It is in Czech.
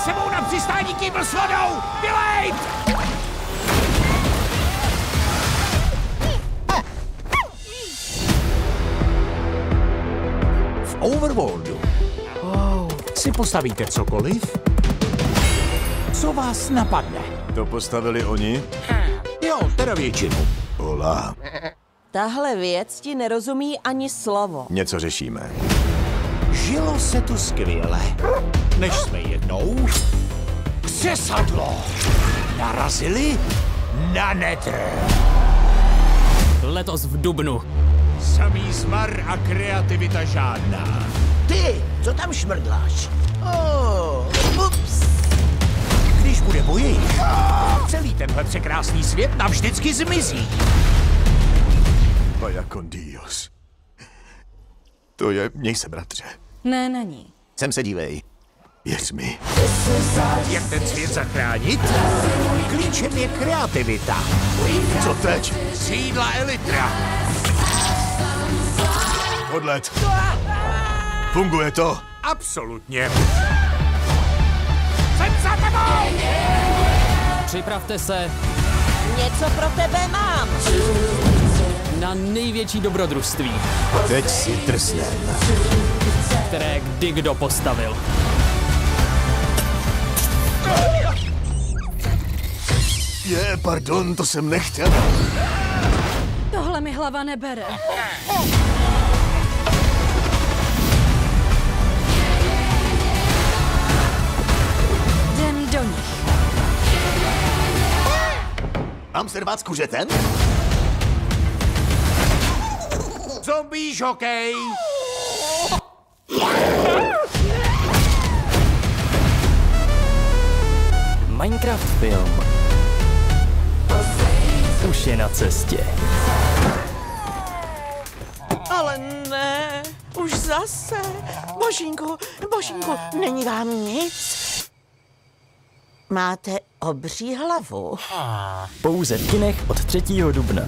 sebou na přistání kýbl s vodou! Vylejt! V Overworldu si postavíte cokoliv, co vás napadne. To postavili oni? Jo, teda většinu. Hola. Tahle věc ti nerozumí ani slovo. Něco řešíme. Žilo se tu skvěle, než jsme jednou přesadlo narazili na Nether. Letos v dubnu. Samý zmar a kreativita žádná. Ty, co tam šmrdláš? Ups. Když bude bojejich, celý tenhle překrásný svět navždycky zmizí. Vaya con Dios. To je, měj se, bratře. Ne, není. Sem se dívej. Věř mi. Jak ten svět zachránit? Klíčem je kreativita. Co teď? Sídla Elytra. Odlet. Funguje to? Absolutně. Jsem za tebou! Připravte se Něco pro tebe mám. na největší dobrodružství, Teď si drsnem. které kdy kdo postavil. Pardon, to jsem nechtěl. Tohle mi hlava nebere. Jdem do nich. Mám se rvát s kuřetem? Zombie žokej! Minecraft film už je na cestě. Ale ne, už zase. Božínku, není vám nic? Máte obří hlavu. Pouze v kinech od 3. dubna.